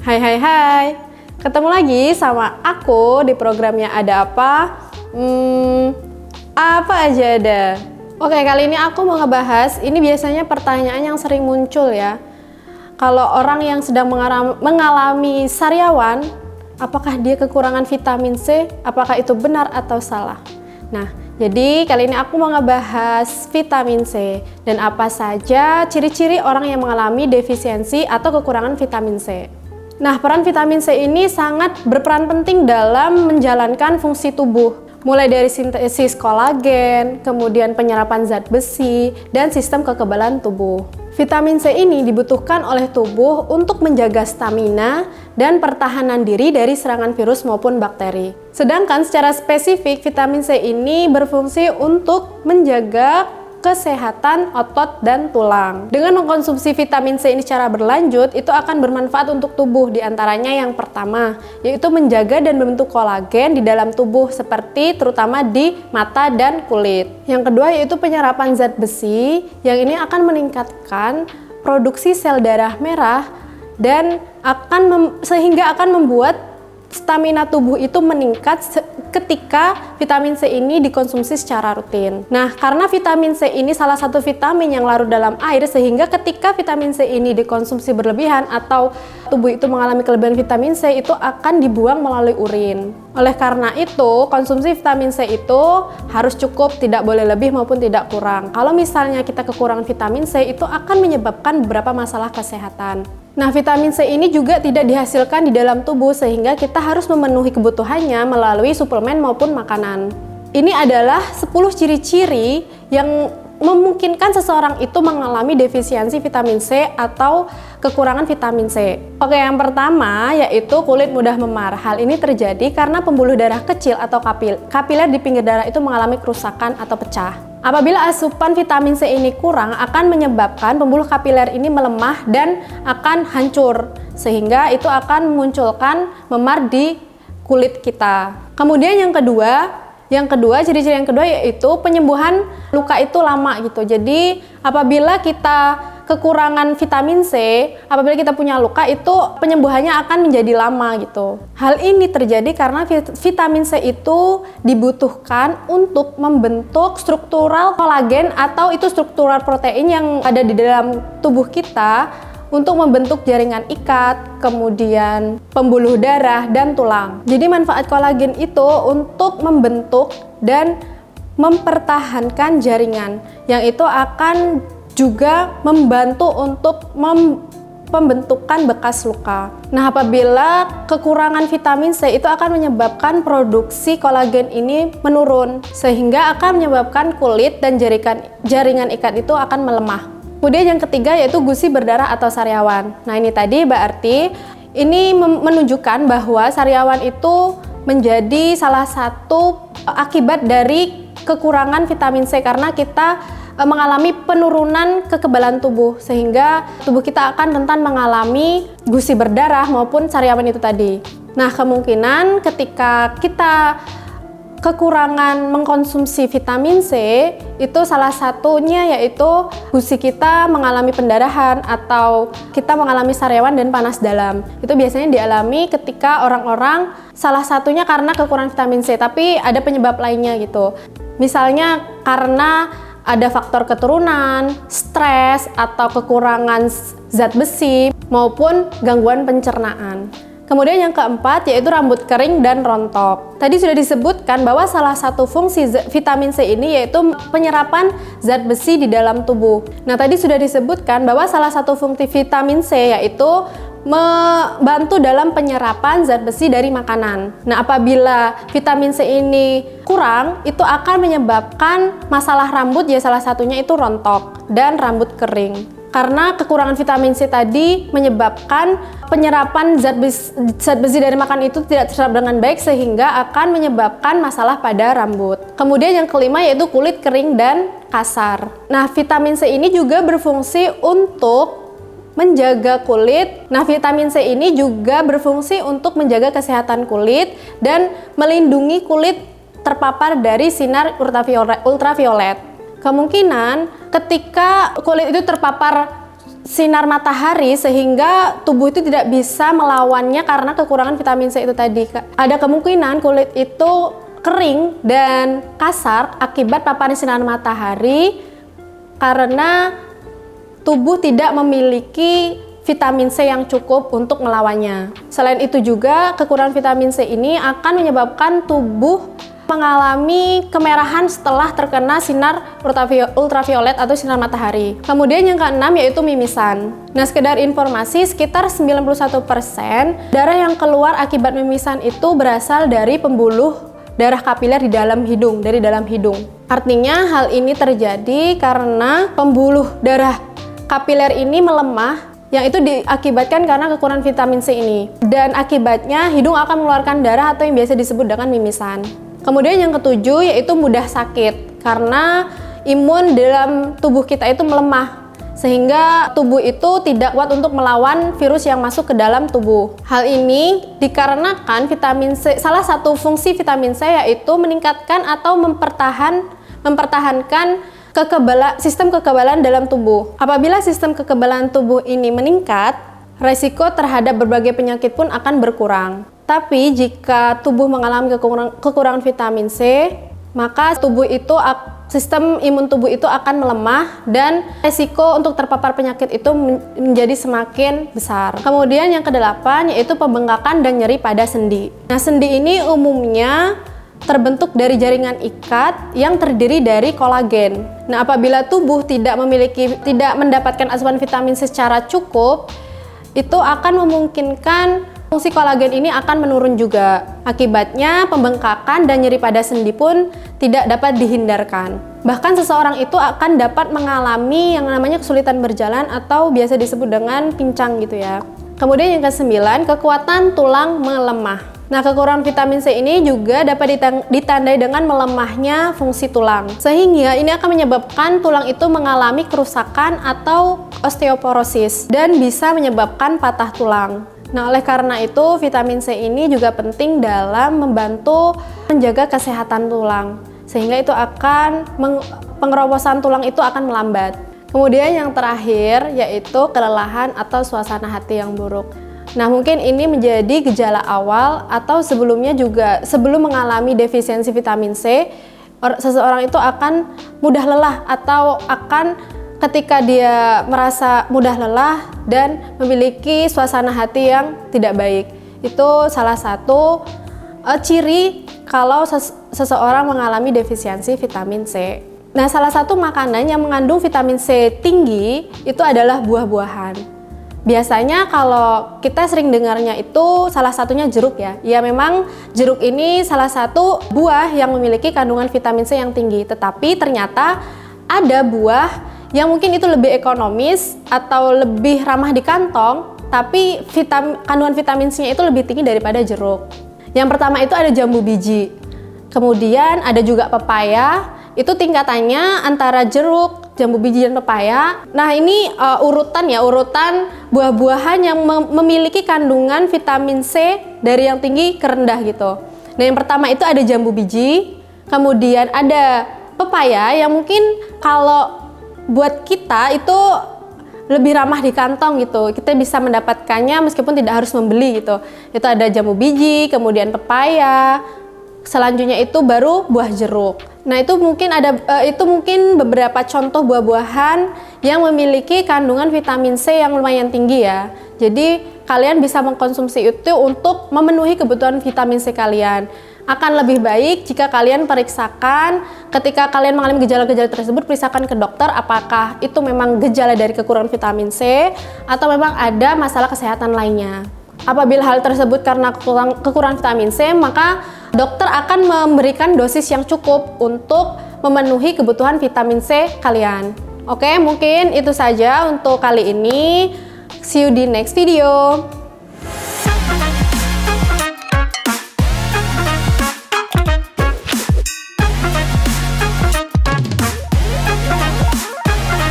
Hai hai hai, ketemu lagi sama aku di programnya Ada Apa? Apa aja ada. Oke, kali ini aku mau ngebahas, ini biasanya pertanyaan yang sering muncul ya. Kalau orang yang sedang mengalami sariawan, apakah dia kekurangan vitamin C? Apakah itu benar atau salah? Nah, jadi kali ini aku mau ngebahas vitamin C dan apa saja ciri-ciri orang yang mengalami defisiensi atau kekurangan vitamin C. Nah, peran vitamin C ini sangat berperan penting dalam menjalankan fungsi tubuh, mulai dari sintesis kolagen, kemudian penyerapan zat besi, dan sistem kekebalan tubuh. Vitamin C ini dibutuhkan oleh tubuh untuk menjaga stamina dan pertahanan diri dari serangan virus maupun bakteri. Sedangkan secara spesifik, vitamin C ini berfungsi untuk menjaga kesehatan otot dan tulang. Dengan mengkonsumsi vitamin C ini secara berlanjut, itu akan bermanfaat untuk tubuh. Di antaranya yang pertama, yaitu menjaga dan membentuk kolagen di dalam tubuh, seperti terutama di mata dan kulit. Yang kedua yaitu penyerapan zat besi, yang ini akan meningkatkan produksi sel darah merah dan sehingga akan membuat stamina tubuh itu meningkat ketika vitamin C ini dikonsumsi secara rutin. Nah, karena vitamin C ini salah satu vitamin yang larut dalam air, sehingga ketika vitamin C ini dikonsumsi berlebihan atau tubuh itu mengalami kelebihan vitamin C, itu akan dibuang melalui urin. Oleh karena itu, konsumsi vitamin C itu harus cukup, tidak boleh lebih maupun tidak kurang. Kalau misalnya kita kekurangan vitamin C, itu akan menyebabkan beberapa masalah kesehatan. Nah, vitamin C ini juga tidak dihasilkan di dalam tubuh, sehingga kita harus memenuhi kebutuhannya melalui suplemen maupun makanan. Ini adalah 10 ciri-ciri yang memungkinkan seseorang itu mengalami defisiensi vitamin C atau kekurangan vitamin C. Oke, yang pertama yaitu kulit mudah memar. Hal ini terjadi karena pembuluh darah kecil atau kapiler di pinggir darah itu mengalami kerusakan atau pecah. Apabila asupan vitamin C ini kurang, akan menyebabkan pembuluh kapiler ini melemah dan akan hancur, sehingga itu akan memunculkan memar di kulit kita. Kemudian yang kedua, ciri-ciri yang kedua yaitu penyembuhan luka itu lama gitu. Jadi apabila kita kekurangan vitamin C, apabila kita punya luka, itu penyembuhannya akan menjadi lama gitu. Hal ini terjadi karena vitamin C itu dibutuhkan untuk membentuk struktural kolagen atau itu struktural protein yang ada di dalam tubuh kita untuk membentuk jaringan ikat, kemudian pembuluh darah dan tulang. Jadi manfaat kolagen itu untuk membentuk dan mempertahankan jaringan, yang itu akan juga membantu untuk pembentukan bekas luka. Nah, apabila kekurangan vitamin C itu akan menyebabkan produksi kolagen ini menurun, sehingga akan menyebabkan kulit dan jaringan ikat itu akan melemah. Kemudian yang ketiga yaitu gusi berdarah atau sariawan. Nah, ini tadi berarti ini menunjukkan bahwa sariawan itu menjadi salah satu akibat dari kekurangan vitamin C, karena kita mengalami penurunan kekebalan tubuh, sehingga tubuh kita akan rentan mengalami gusi berdarah maupun sariawan itu tadi. Nah, kemungkinan ketika kita kekurangan mengkonsumsi vitamin C, itu salah satunya yaitu gusi kita mengalami pendarahan atau kita mengalami sariawan dan panas dalam. Itu biasanya dialami ketika orang-orang salah satunya karena kekurangan vitamin C, tapi ada penyebab lainnya gitu. Misalnya karena ada faktor keturunan, stres, atau kekurangan zat besi, maupun gangguan pencernaan. Kemudian yang keempat yaitu rambut kering dan rontok. Tadi sudah disebutkan bahwa salah satu fungsi vitamin C ini yaitu penyerapan zat besi di dalam tubuh. Nah, tadi sudah disebutkan bahwa salah satu fungsi vitamin C yaitu membantu dalam penyerapan zat besi dari makanan. Nah, apabila vitamin C ini kurang, itu akan menyebabkan masalah rambut, ya salah satunya itu rontok dan rambut kering. Karena kekurangan vitamin C tadi menyebabkan penyerapan zat besi dari makanan itu tidak terserap dengan baik, sehingga akan menyebabkan masalah pada rambut. Kemudian yang kelima yaitu kulit kering dan kasar. Nah, vitamin C ini juga berfungsi untuk menjaga kulit. Nah, vitamin C ini juga berfungsi untuk menjaga kesehatan kulit dan melindungi kulit terpapar dari sinar ultraviolet. Kemungkinan ketika kulit itu terpapar sinar matahari sehingga tubuh itu tidak bisa melawannya karena kekurangan vitamin C itu tadi. Ada kemungkinan kulit itu kering dan kasar akibat paparan sinar matahari karena tubuh tidak memiliki vitamin C yang cukup untuk melawannya. Selain itu juga, kekurangan vitamin C ini akan menyebabkan tubuh mengalami kemerahan setelah terkena sinar ultraviolet atau sinar matahari. Kemudian yang keenam yaitu mimisan. Nah, sekedar informasi, sekitar 91% darah yang keluar akibat mimisan itu berasal dari pembuluh darah kapiler di dalam hidung, dari dalam hidung. Artinya hal ini terjadi karena pembuluh darah kapiler ini melemah, yang itu diakibatkan karena kekurangan vitamin C ini. Dan akibatnya hidung akan mengeluarkan darah atau yang biasa disebut dengan mimisan. Kemudian yang ketujuh yaitu mudah sakit, karena imun dalam tubuh kita itu melemah, sehingga tubuh itu tidak kuat untuk melawan virus yang masuk ke dalam tubuh. Hal ini dikarenakan vitamin C, salah satu fungsi vitamin C yaitu meningkatkan atau mempertahankan sistem kekebalan dalam tubuh. Apabila sistem kekebalan tubuh ini meningkat, resiko terhadap berbagai penyakit pun akan berkurang. Tapi jika tubuh mengalami kekurangan vitamin C, maka sistem imun tubuh itu akan melemah dan resiko untuk terpapar penyakit itu menjadi semakin besar. Kemudian yang kedelapan yaitu pembengkakan dan nyeri pada sendi. Nah, sendi ini umumnya terbentuk dari jaringan ikat yang terdiri dari kolagen. Nah, apabila tubuh tidak mendapatkan asupan vitamin C secara cukup, itu akan memungkinkan fungsi kolagen ini akan menurun juga. Akibatnya pembengkakan dan nyeri pada sendi pun tidak dapat dihindarkan. Bahkan seseorang itu akan dapat mengalami yang namanya kesulitan berjalan atau biasa disebut dengan pincang gitu ya. Kemudian yang ke-9, kekuatan tulang melemah. Nah, kekurangan vitamin C ini juga dapat ditandai dengan melemahnya fungsi tulang. Sehingga ini akan menyebabkan tulang itu mengalami kerusakan atau osteoporosis dan bisa menyebabkan patah tulang. Nah, oleh karena itu vitamin C ini juga penting dalam membantu menjaga kesehatan tulang. Sehingga itu pengerobosan tulang itu akan melambat. Kemudian yang terakhir yaitu kelelahan atau suasana hati yang buruk. Nah, mungkin ini menjadi gejala awal atau sebelum mengalami defisiensi vitamin C, seseorang itu akan mudah lelah atau akan ketika dia merasa mudah lelah dan memiliki suasana hati yang tidak baik. Itu salah satu ciri kalau seseorang mengalami defisiensi vitamin C. Nah, salah satu makanan yang mengandung vitamin C tinggi itu adalah buah-buahan. Biasanya kalau kita sering dengarnya itu salah satunya jeruk ya. Ya, memang jeruk ini salah satu buah yang memiliki kandungan vitamin C yang tinggi. Tetapi ternyata ada buah yang mungkin itu lebih ekonomis atau lebih ramah di kantong, tapi kandungan vitamin C-nya itu lebih tinggi daripada jeruk. Yang pertama itu ada jambu biji. Kemudian ada juga pepaya. Itu tingkatannya antara jeruk, jambu biji, dan pepaya. Nah, ini urutan buah-buahan yang memiliki kandungan vitamin C dari yang tinggi ke rendah gitu. Nah, yang pertama itu ada jambu biji, kemudian ada pepaya yang mungkin kalau buat kita itu lebih ramah di kantong gitu. Kita bisa mendapatkannya meskipun tidak harus membeli gitu. Itu ada jambu biji, kemudian pepaya. Selanjutnya itu baru buah jeruk. Nah, itu mungkin beberapa contoh buah-buahan yang memiliki kandungan vitamin C yang lumayan tinggi ya. Jadi kalian bisa mengkonsumsi itu untuk memenuhi kebutuhan vitamin C kalian. Akan lebih baik jika kalian periksakan ketika kalian mengalami gejala-gejala tersebut, periksakan ke dokter apakah itu memang gejala dari kekurangan vitamin C atau memang ada masalah kesehatan lainnya. Apabila hal tersebut karena kekurangan vitamin C, maka dokter akan memberikan dosis yang cukup untuk memenuhi kebutuhan vitamin C kalian. Oke, mungkin itu saja untuk kali ini. See you di next video.